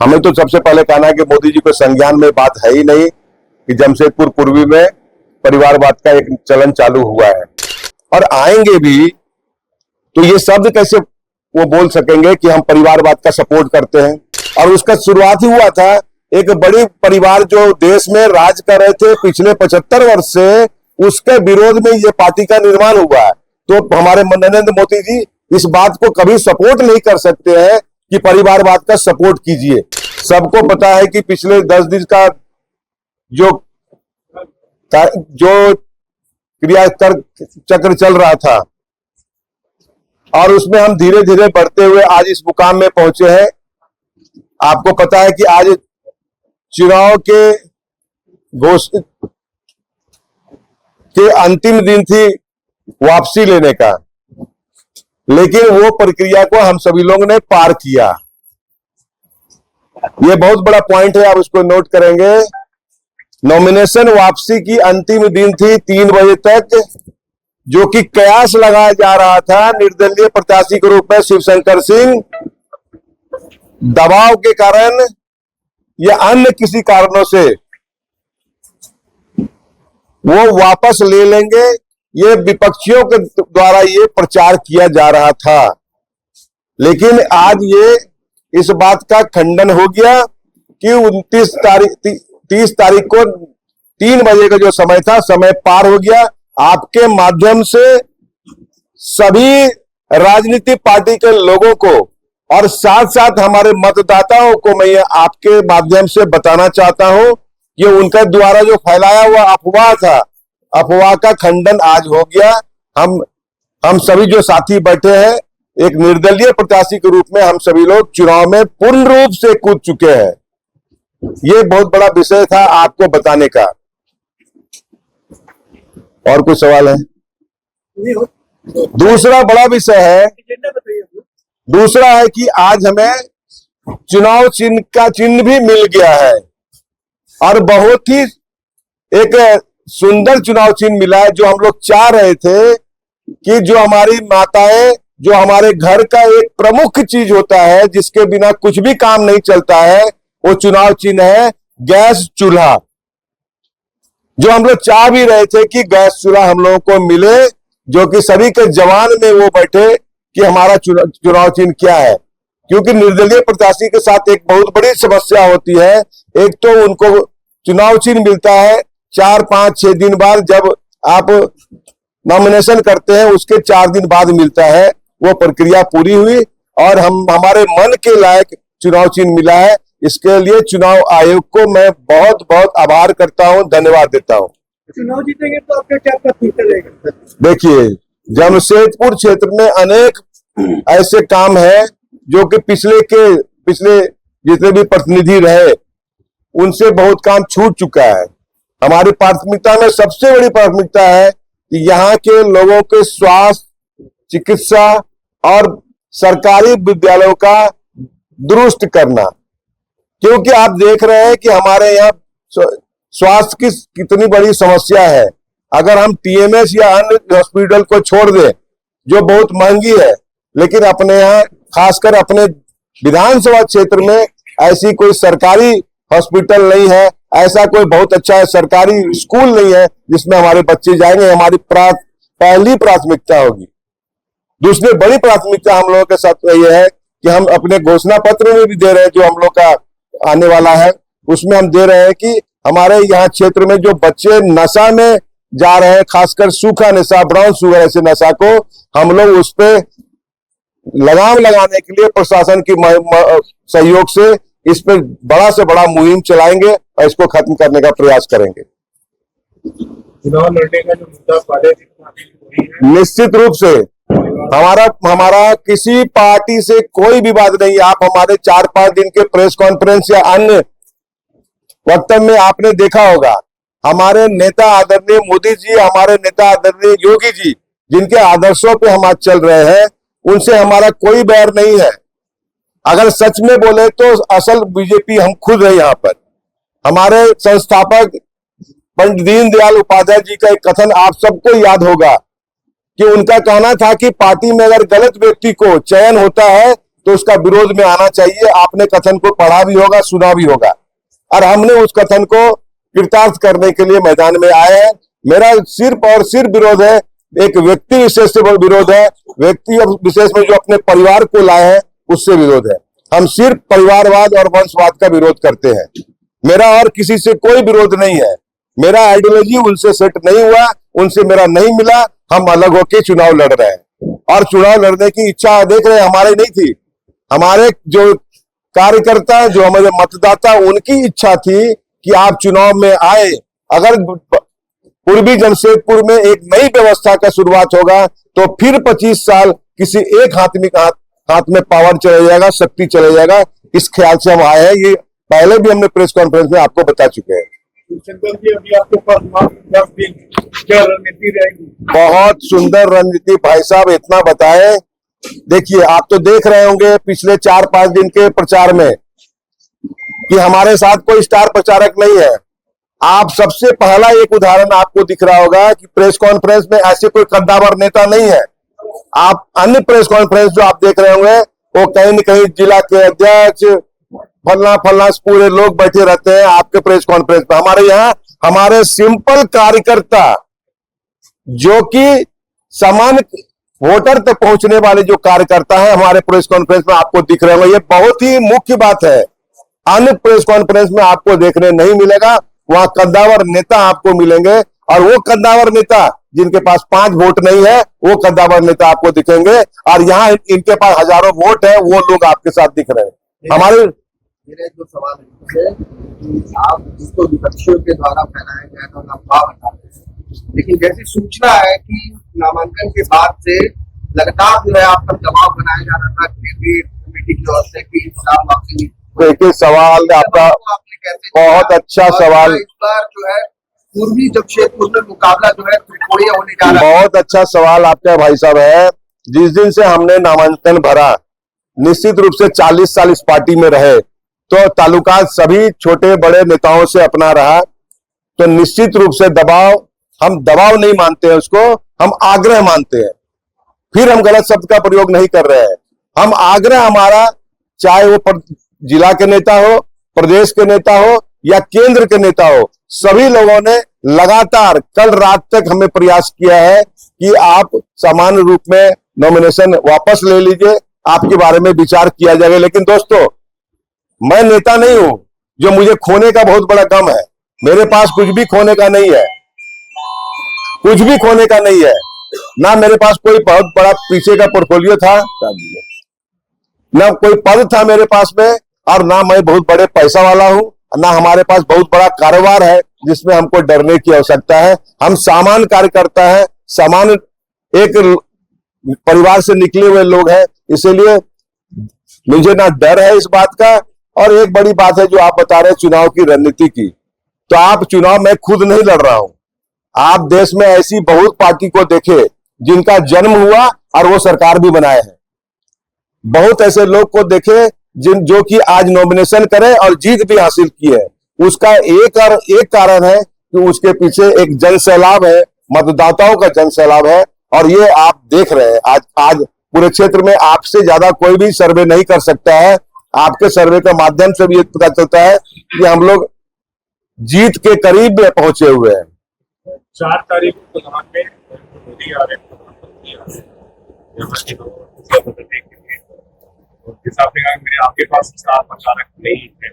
हमें तो सबसे पहले कहना है कि मोदी जी को संज्ञान में बात है ही नहीं कि जमशेदपुर पूर्वी में परिवारवाद का एक चलन चालू हुआ है, और आएंगे भी तो ये शब्द कैसे वो बोल सकेंगे कि हम परिवारवाद का सपोर्ट करते हैं। और उसका शुरुआत ही हुआ था, एक बड़ी परिवार जो देश में राज कर रहे थे पिछले 75 वर्ष से, उसके विरोध में ये पार्टी का निर्माण हुआ है। तो हमारे नरेंद्र मोदी जी इस बात को कभी सपोर्ट नहीं कर सकते हैं कि परिवारवाद का सपोर्ट कीजिए। सबको पता है कि पिछले 10 दिन का जो क्रिया चक्र चल रहा था, और उसमें हम धीरे धीरे बढ़ते हुए आज इस मुकाम में पहुंचे हैं। आपको पता है कि आज चुनाव के घोषित के अंतिम दिन थी वापसी लेने का, लेकिन वो प्रक्रिया को हम सभी लोगों ने पार किया। ये बहुत बड़ा पॉइंट है, आप उसको नोट करेंगे। नॉमिनेशन वापसी की अंतिम दिन थी 3 बजे तक, जो कि कयास लगाया जा रहा था निर्दलीय प्रत्याशी के रूप में शिवशंकर सिंह। दबाव के कारण या अन्य किसी कारणों से वो वापस ले लेंगे, ये विपक्षियों के द्वारा ये प्रचार किया जा रहा था। लेकिन आज ये इस बात का खंडन हो गया कि 30 तारीख को 3 बजे का जो समय था, समय पार हो गया। आपके माध्यम से सभी राजनीतिक पार्टी के लोगों को और साथ साथ हमारे मतदाताओं को मैं ये आपके माध्यम से बताना चाहता हूं कि उनके द्वारा जो फैलाया हुआ अफवाह था, अफवाह का खंडन आज हो गया। हम सभी जो साथी बैठे हैं, एक निर्दलीय प्रत्याशी के रूप में हम सभी लोग चुनाव में पूर्ण रूप से कूद चुके हैं। ये बहुत बड़ा विषय था आपको बताने का। और कोई सवाल है? दूसरा बड़ा विषय है, दूसरा है कि आज हमें चुनाव चिन्ह का चिन्ह भी मिल गया है, और बहुत ही एक सुंदर चुनाव चिन्ह मिला है, जो हम लोग चाह रहे थे कि जो हमारी माताएं, जो हमारे घर का एक प्रमुख चीज होता है जिसके बिना कुछ भी काम नहीं चलता है, वो चुनाव चिन्ह है गैस चूल्हा। जो हम लोग चाह भी रहे थे कि गैस चूल्हा हम लोगों को मिले, जो कि सभी के जवान में वो बैठे कि हमारा चुनाव चिन्ह क्या है। क्योंकि निर्दलीय प्रत्याशी के साथ एक बहुत बड़ी समस्या होती है, एक तो उनको चुनाव चिन्ह मिलता है 4, 5, 6 दिन बाद, जब आप नॉमिनेशन करते हैं उसके 4 दिन बाद मिलता है। वो प्रक्रिया पूरी हुई और हमारे मन के लायक चुनाव चिन्ह मिला है। इसके लिए चुनाव आयोग को मैं बहुत बहुत आभार करता हूं, धन्यवाद देता हूं। चुनाव जीतेंगे तो आपका क्या प्राथमिकता रहेगा? देखिए, जमशेदपुर क्षेत्र में अनेक ऐसे काम है जो कि पिछले जितने भी प्रतिनिधि रहे उनसे बहुत काम छूट चुका है। हमारी प्राथमिकता में सबसे बड़ी प्राथमिकता है कि यहाँ के लोगों के स्वास्थ्य, चिकित्सा और सरकारी विद्यालयों का दुरुस्त करना। क्योंकि आप देख रहे हैं कि हमारे यहाँ स्वास्थ्य की कितनी बड़ी समस्या है। अगर हम टीएमएस या अन्य हॉस्पिटल को छोड़ दें जो बहुत महंगी है, लेकिन अपने यहाँ खासकर अपने विधानसभा क्षेत्र में ऐसी कोई सरकारी हॉस्पिटल नहीं है, ऐसा कोई बहुत अच्छा सरकारी स्कूल नहीं है जिसमें हमारे बच्चे जाएंगे। हमारी पहली प्राथमिकता होगी। दूसरी बड़ी प्राथमिकता हम लोगों के साथ ये है कि हम अपने घोषणा पत्र में भी दे रहे हैं, जो हम लोग का आने वाला है उसमें हम दे रहे हैं कि हमारे यहाँ क्षेत्र में जो बच्चे नशा में जा रहे हैं, खासकर सूखा नशा, ब्राउन शुगर ऐसे नशा को, हम लोग उस पे लगाम लगाने के लिए प्रशासन की सहयोग से इस पे बड़ा से बड़ा मुहिम चलाएंगे और इसको खत्म करने का प्रयास करेंगे। चुनाव लड़ने का जो मुद्दा निश्चित रूप से हमारा किसी पार्टी से कोई विवाद नहीं। आप हमारे 4-5 दिन के प्रेस कॉन्फ्रेंस या अन्य वक्तव्य में आपने देखा होगा, हमारे नेता आदरणीय मोदी जी, हमारे नेता आदरणीय योगी जी, जिनके आदर्शों पे हम आज चल रहे हैं, उनसे हमारा कोई बैर नहीं है। अगर सच में बोले तो असल बीजेपी हम खुद है। यहाँ पर हमारे संस्थापक पंडित दीनदयाल उपाध्याय जी का एक कथन आप सबको याद होगा कि उनका कहना था कि पार्टी में अगर गलत व्यक्ति को चयन होता है तो उसका विरोध में आना चाहिए। आपने कथन को पढ़ा भी होगा, सुना भी होगा, और हमने उस कथन को कृतार्थ करने के लिए मैदान में आए हैं। मेरा सिर्फ और सिर्फ विरोध है, एक व्यक्ति विशेष से विरोध है, व्यक्ति विशेष में जो अपने परिवार को लाए हैं उससे विरोध है। हम सिर्फ परिवारवाद और वंशवाद का विरोध करते हैं। मेरा और किसी से कोई विरोध नहीं है। मेरा आइडियोलॉजी उनसे सेट नहीं हुआ, उनसे मेरा नहीं मिला। हम अलग होकर चुनाव लड़ रहे हैं, और चुनाव लड़ने की इच्छा देख रहे हैं हमारी नहीं थी। हमारे जो कार्यकर्ता, जो हमारे मतदाता, उनकी इच्छा थी कि आप चुनाव में आए। अगर पूर्वी जमशेदपुर में एक नई व्यवस्था का शुरुआत होगा तो फिर 25 साल किसी एक हाथ में पावर चला जाएगा, शक्ति चला जाएगा। इस ख्याल से हम आए हैं। ये पहले भी हमने प्रेस कॉन्फ्रेंस में आपको बता चुके हैं। शंकर जी, अभी आपके पास मात्र 10 दिन, क्या रणनीति रहेगी? बहुत सुंदर रणनीति भाई साहब, इतना बताए। देखिए, आप तो देख रहे होंगे पिछले 4-5 दिन के प्रचार में कि हमारे साथ कोई स्टार प्रचारक नहीं है। आप सबसे पहला एक उदाहरण आपको दिख रहा होगा कि प्रेस कॉन्फ्रेंस में ऐसे कोई कद्दावर नेता नहीं है। आप अन्य प्रेस कॉन्फ्रेंस जो आप देख रहे होंगे वो कहीं न कहीं जिला के अध्यक्ष फलना पूरे लोग बैठे रहते हैं आपके प्रेस कॉन्फ्रेंस में। हमारे यहाँ हमारे सिंपल कार्यकर्ता जो कि सामान्य वोटर तक पहुंचने वाले जो कार्यकर्ता हैं हमारे प्रेस कॉन्फ्रेंस में आपको दिख रहे होंगे। ये बहुत ही मुख्य बात है। अन्य प्रेस कॉन्फ्रेंस में आपको देखने नहीं मिलेगा। वहां कद्दावर नेता आपको मिलेंगे, और वो कद्दावर नेता जिनके पास 5 वोट नहीं है, वो कद्दावर नेता आपको दिखेंगे। और यहाँ इनके पास हजारों वोट है, वो लोग आपके साथ दिख रहे हैं। हमारे मेरा जो सवाल है कि आप जिसको विपक्षियों के द्वारा फैलाया गया था अफवाह बता रहे हैं, लेकिन जैसी सूचना है कि नामांकन के बाद से लगातार जो है आप पर दबाव बनाया जा रहा था केंद्रीय कमेटी की ओर से कि नाम वापसी। देखिए, सवाल आपका बहुत अच्छा सवाल। इस बार जो है पूर्वी जमशेदपुर में मुकाबला जो है त्रिकोणीय होने जा रहा है। बहुत अच्छा सवाल आपका भाई साहब है। जिस दिन से हमने नामांकन भरा, निश्चित रूप से 40 साल इस पार्टी में रहे, तो ताल्लुकात सभी छोटे बड़े नेताओं से अपना रहा। तो निश्चित रूप से दबाव, हम दबाव नहीं मानते हैं उसको, हम आग्रह मानते हैं। फिर हम गलत शब्द का प्रयोग नहीं कर रहे हैं। हम आग्रह, हमारा चाहे वो जिला के नेता हो, प्रदेश के नेता हो या केंद्र के नेता हो, सभी लोगों ने लगातार कल रात तक हमें प्रयास किया है कि आप सामान्य रूप में नॉमिनेशन वापस ले लीजिए, आपके बारे में विचार किया जाएगा। लेकिन दोस्तों, मैं नेता नहीं हूं जो मुझे खोने का बहुत बड़ा गम है। मेरे पास कुछ भी खोने का नहीं है, कुछ भी खोने का नहीं है। ना मेरे पास कोई बहुत बड़ा पीछे का पोर्टफोलियो था, ना कोई पद था मेरे पास में, और ना मैं बहुत बड़े पैसा वाला हूं, ना हमारे पास बहुत बड़ा कारोबार है जिसमें हमको डरने की आवश्यकता है। हम सामान्य कार्यकर्ता हैं, सामान्य एक परिवार से निकले हुए लोग हैं। इसलिए मुझे ना डर है इस बात का। और एक बड़ी बात है जो आप बता रहे हैं चुनाव की रणनीति की, तो आप चुनाव में खुद नहीं लड़ रहा हूं। आप देश में ऐसी बहुत पार्टी को देखे जिनका जन्म हुआ और वो सरकार भी बनाए हैं। बहुत ऐसे लोग को देखे जो कि आज नॉमिनेशन करे और जीत भी हासिल की है। उसका एक कारण है कि उसके पीछे एक जन सैलाब है, मतदाताओं का जन सैलाब है। और ये आप देख रहे हैं आज पूरे क्षेत्र में आपसे ज्यादा कोई भी सर्वे नहीं कर सकता है। आपके सर्वे के माध्यम से भी ये पता चलता है कि हम लोग जीत के करीब में पहुंचे हुए हैं। 4 तारीख को यहाँ पे मोदी आ रहे हैं, प्रधानमंत्री आ रहे हैं, यहाँ के लोग बदलने के लिए। और जिस आपने कहा मेरे आपके पास स्टार प्रचारक नहीं है,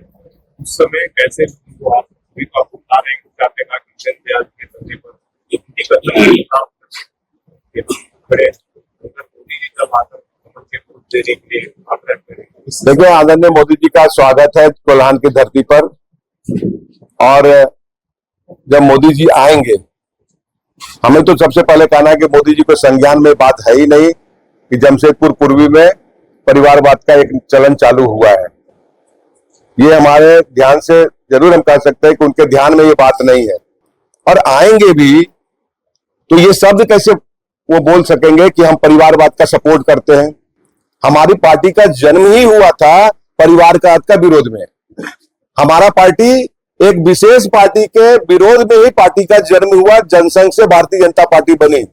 उस समय कैसे वो आप भी तो आपको बता रहे हैं कि आपने कहा कि जनता के धरती पर इतनी कदम काम बड़े मोदी जी का बात देने के लिए आग्रह करें। देखिए, आदरणीय मोदी जी का स्वागत है कोल्हान की धरती पर। और जब मोदी जी आएंगे, हमें तो सबसे पहले कहना है कि मोदी जी को संज्ञान में बात है ही नहीं कि जमशेदपुर पूर्वी में परिवारवाद का एक चलन चालू हुआ है। ये हमारे ध्यान से जरूर हम कह सकते हैं कि उनके ध्यान में ये बात नहीं है। और आएंगे भी तो ये शब्द कैसे वो बोल सकेंगे कि हम परिवारवाद का सपोर्ट करते हैं। हमारी पार्टी का जन्म ही हुआ था परिवारवाद का विरोध में। हमारा पार्टी एक विशेष पार्टी के विरोध में ही पार्टी का जन्म हुआ। जनसंघ से भारतीय जनता पार्टी बनी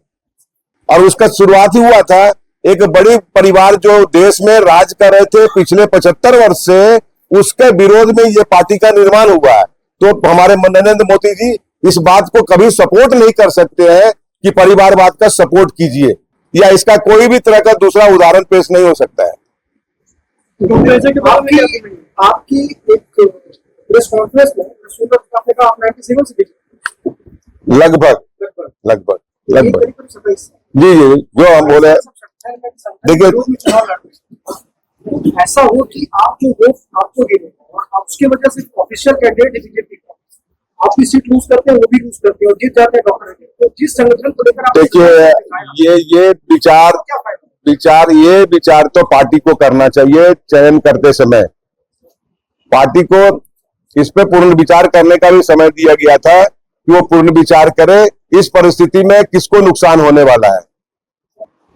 और उसका शुरुआत ही हुआ था एक बड़ी परिवार जो देश में राज कर रहे थे पिछले 75 वर्ष से, उसके विरोध में ये पार्टी का निर्माण हुआ है। तो हमारे नरेंद्र मोदी जी इस बात को कभी सपोर्ट नहीं कर सकते हैं कि परिवारवाद का सपोर्ट कीजिए, या इसका कोई भी तरह का दूसरा उदाहरण पेश नहीं हो सकता है। आपकी एक प्रेस कॉन्फ्रेंस में आपने कहा आप 97 से लगभग जी जो हम बोले, देखिए ऐसा हो कि आप जो वोट आपको दे रहे हैं और आप उसके वजह से ऑफिशियल कैंडिडेट बीजेपी का आपकी सीट लूज करते हैं, वो भी लूज करते हैं और जीत जाते हैं डॉक्टर, तो जिस संगठन को लेकर आप देखिए ये विचार तो पार्टी को करना चाहिए। चयन करते समय पार्टी को इस पे पूर्ण विचार करने का भी समय दिया गया था कि वो पूर्ण विचार करे इस परिस्थिति में किसको नुकसान होने वाला है।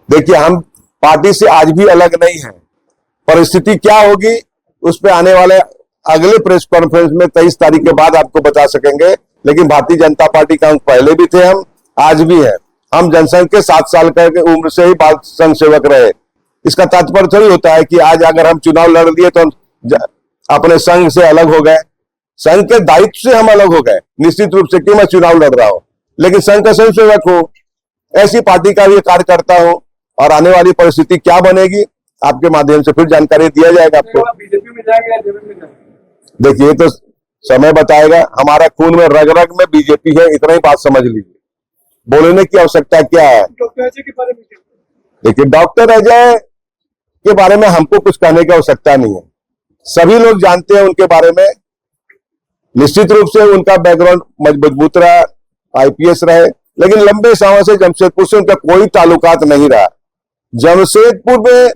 देखिए हम पार्टी से आज भी अलग नहीं है, परिस्थिति क्या होगी उस पे आने वाले अगले प्रेस कॉन्फ्रेंस में 23 तारीख के बाद आपको बता सकेंगे। लेकिन भारतीय जनता पार्टी का पहले भी थे, हम आज भी है। हम जनसंघ के 7 साल की उम्र से ही बाल संघ सेवक रहे। इसका तात्पर्य थोड़ी होता है कि आज अगर हम चुनाव लड़ लिए तो हम अपने संघ से अलग हो गए। संघ के दायित्व से हम अलग हो गए निश्चित रूप से, क्यों मैं चुनाव लड़ रहा हूं, लेकिन संघ का स्वयं सेवक हूं, ऐसी पार्टी का भी कार्यकर्ता हूं। और आने वाली परिस्थिति क्या बनेगी आपके माध्यम से फिर जानकारी दिया जाएगा आपको। बीजेपी में जाएगा, देखिए तो समय बताएगा। हमारा खून में रग रग में बीजेपी है, इतना ही बात समझ लीजिए। बोलने की आवश्यकता क्या है? डॉक्टर अजय के बारे में देखिए डॉक्टर अजय के बारे में हमको कुछ कहने की आवश्यकता नहीं है, सभी लोग जानते हैं उनके बारे में। निश्चित रूप से उनका बैकग्राउंड मजबूत रहा, आईपीएस रहे, लेकिन लंबे समय से जमशेदपुर से उनका कोई ताल्लुकात नहीं रहा। जमशेदपुर में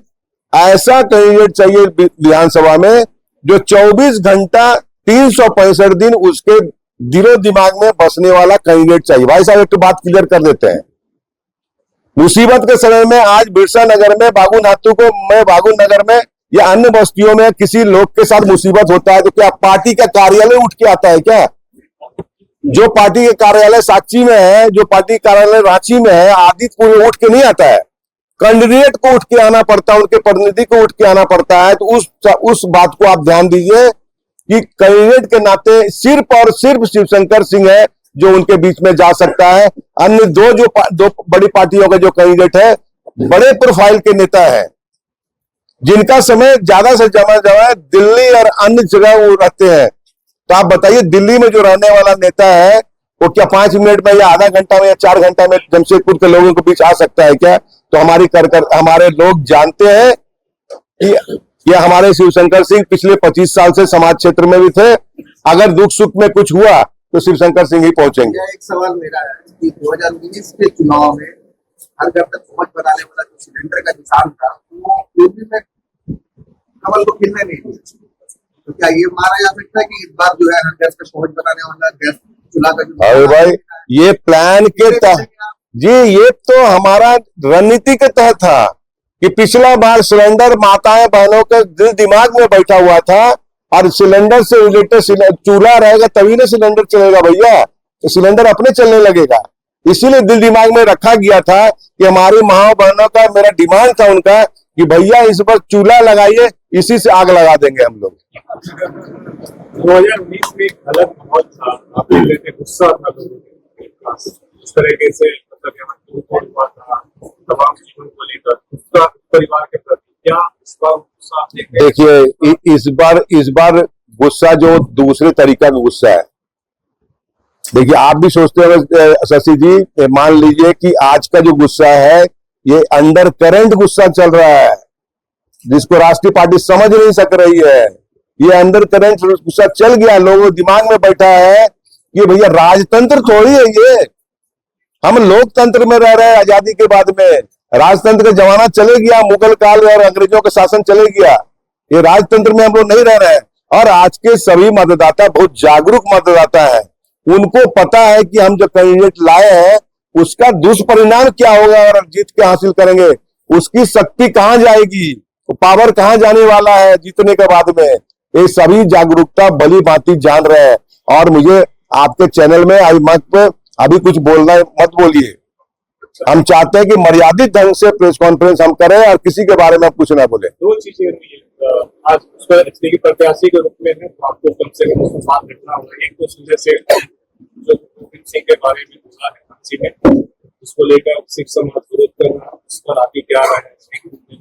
ऐसा कैंडिडेट चाहिए विधानसभा में जो 24 घंटा 365 दिन उसके दिलो दिमाग में बसने वाला कैंडिडेट चाहिए। भाई साहब एक बात क्लियर कर देते हैं, मुसीबत के समय में आज बिरसा नगर में बागू नाथू को, मैं बागू नगर में या अन्य बस्तियों में किसी लोग के साथ मुसीबत होता है तो क्या पार्टी का कार्यालय उठ के आता है क्या? जो पार्टी के कार्यालय साक्षी में है, जो पार्टी कार्यालय रांची में है, आदित्यपुर में उठ के नहीं आता है। कैंडिडेट को उठ के आना पड़ता है, उनके प्रतिनिधि को उठ के आना पड़ता है। तो उस बात को आप ध्यान दीजिए कि कैंडिडेट के नाते सिर्फ और सिर्फ शिवशंकर सिंह है जो उनके बीच में जा सकता है। अन्य दो बड़ी पार्टियों के जो कैंडिडेट है बड़े प्रोफाइल के नेता है, जिनका समय ज्यादा से ज्यादा दिल्ली और अन्य जगह वो रहते हैं। तो आप बताइए दिल्ली में जो रहने वाला नेता है वो क्या 5 मिनट में या आधा घंटा में या 4 घंटा में जमशेदपुर के लोगों के बीच आ सकता है क्या? तो हमारे लोग जानते हैं कि ये हमारे शिवशंकर सिंह पिछले 25 साल से समाज क्षेत्र में भी थे। अगर दुख सुख में कुछ हुआ तो शिवशंकर सिंह ही पहुंचेंगे। एक सवाल मेरा है कि 2019 के चुनाव में हर घर तक पहुंच बनाने वाला जो सिलेंडर का किसान था वो यूपी में कमल को खिलने नहीं दिया, तो क्या ये माना जा सकता है कि इस बार जो है हर गैस पे पहुंच बनाने वाला गैस चूल्हा का अरे भाई ये प्लान के तहत जी, ये तो हमारा रणनीति के तहत था कि पिछला बार सिलेंडर माताएं बहनों के दिल दिमाग में बैठा हुआ था और सिलेंडर से रिलेटेड चूल्हा रहेगा तभी ना सिलेंडर चलेगा भैया, तो सिलेंडर अपने चलने लगेगा। इसीलिए दिल दिमाग में रखा गया था कि हमारी माँ बहनों का, मेरा डिमांड था उनका कि भैया इस बार चूल्हा लगाइए, इसी से आग लगा देंगे हम लोग। 2019 में एक अलग माहौल था, आप देख लेते गुस्सा था लोगों के पास, इस तरीके से मतलब यहाँ हुआ था तमाम चीजों को लेकर उसका परिवार के प्रति क्या इस बार गुस्सा आप देखते हैं? देखिए इस बार गुस्सा जो दूसरे तरीका का गुस्सा है। देखिए आप भी सोचते हो शशि जी, मान लीजिए कि आज का जो गुस्सा है ये अंडर करंट गुस्सा चल रहा है जिसको राष्ट्रीय पार्टी समझ नहीं सक रही है। ये अंडर करंट गुस्सा चल गया, लोगों के दिमाग में बैठा है कि भैया राजतंत्र थोड़ी है ये, हम लोकतंत्र में रह रहे हैं। आजादी के बाद में राजतंत्र का जमाना चले गया, मुगल काल और अंग्रेजों का शासन चले गया, ये राजतंत्र में हम लोग नहीं रह रहे हैं। और आज के सभी मतदाता बहुत जागरूक मतदाता है, उनको पता है कि हम जो कैंडिडेट लाए हैं उसका दुष्परिणाम क्या होगा और जीत के हासिल करेंगे, उसकी शक्ति कहां जाएगी, पावर कहां जाने वाला है जीतने के बाद में। ये सभी जागरूकता भली भांति जान रहे हैं। और मुझे आपके चैनल में आई मत पे अभी कुछ बोलना मत बोलिए। हम चाहते हैं कि मर्यादित ढंग से प्रेस कॉन्फ्रेंस हम करें और किसी के बारे में हम कुछ ना बोले। दो चीजें हुई है आज उस पर इसलिए प्रत्याशी के रूप में है तो आपको कम से कम उसको साथ रखना होगा। एक तो संजय सेठ जो गोविंद सिंह के बारे में बोला है कांसी में, उसको लेकर सिख समाज विरोध कर रहा है, उस पर आपकी क्या राय है?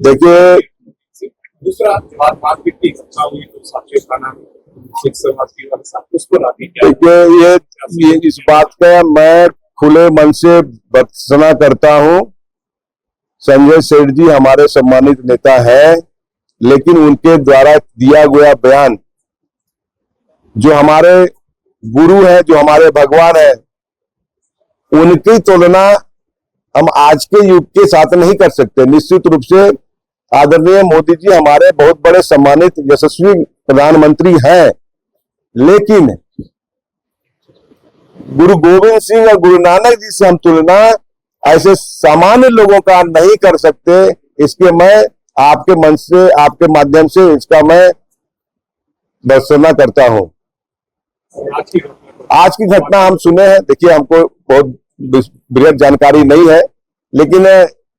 देखिए, दूसरा मारपीट की घटना हुई तो साक्षी थाना सिख समाज की वाले साथ, उस पर आपकी क्या देखिए ये इस बात का मैं खुले मन से भर्त्सना करता हूं। संजय सेठ जी हमारे सम्मानित नेता है, लेकिन उनके द्वारा दिया गया बयान जो हमारे गुरु है, जो हमारे भगवान है, उनकी तुलना हम आज के युग के साथ नहीं कर सकते। निश्चित रूप से आदरणीय मोदी जी हमारे बहुत बड़े सम्मानित यशस्वी प्रधानमंत्री हैं, लेकिन गुरु गोविंद सिंह और गुरु नानक जी से हम तुलना ऐसे सामान्य लोगों का नहीं कर सकते। इसके मैं आपके मन से, आपके माध्यम से इसका मैं भर्त्सना करता हूं। आज की घटना हम सुने हैं, देखिए हमको बहुत बृहद जानकारी नहीं है, लेकिन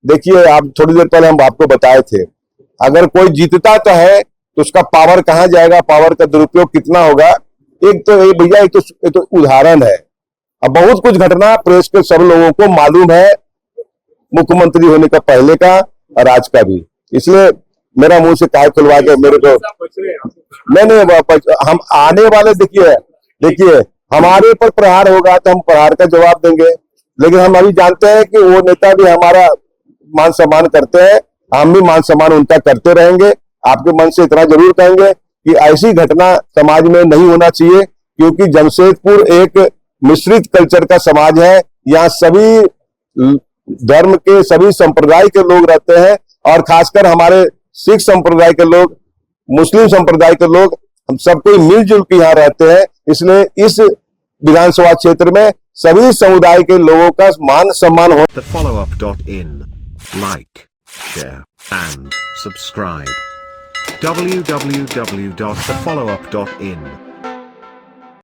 देखिए आप थोड़ी देर पहले हम आपको बताए थे, अगर कोई जीतता तो है तो उसका पावर कहां जाएगा, पावर का दुरुपयोग कितना होगा। एक तो भैया एक तो उदाहरण है। अब बहुत कुछ घटना प्रेस के सब लोगों को मालूम है, मुख्यमंत्री होने का पहले का और आज का भी, इसलिए मेरा मुंह से काय खुलवा के मेरे को नहीं हम आने वाले देखिए हमारे ऊपर प्रहार होगा तो हम प्रहार का जवाब देंगे, लेकिन हम अभी जानते हैं कि वो नेता भी हमारा मान सम्मान करते हैं, हम भी मान सम्मान उनका करते रहेंगे। आपके मन से इतना जरूर कहेंगे कि ऐसी घटना समाज में नहीं होना चाहिए, क्योंकि जमशेदपुर एक मिश्रित कल्चर का समाज है। यहाँ सभी धर्म के, सभी संप्रदाय के लोग रहते हैं, और खासकर हमारे सिख संप्रदाय के लोग, मुस्लिम संप्रदाय के लोग, हम सब कोई मिलजुल के यहाँ रहते हैं। इसलिए इस विधानसभा क्षेत्र में सभी समुदाय के लोगों का मान सम्मान हो। TheFollowUp.in. Like, share, and subscribe. www.thefollowup.in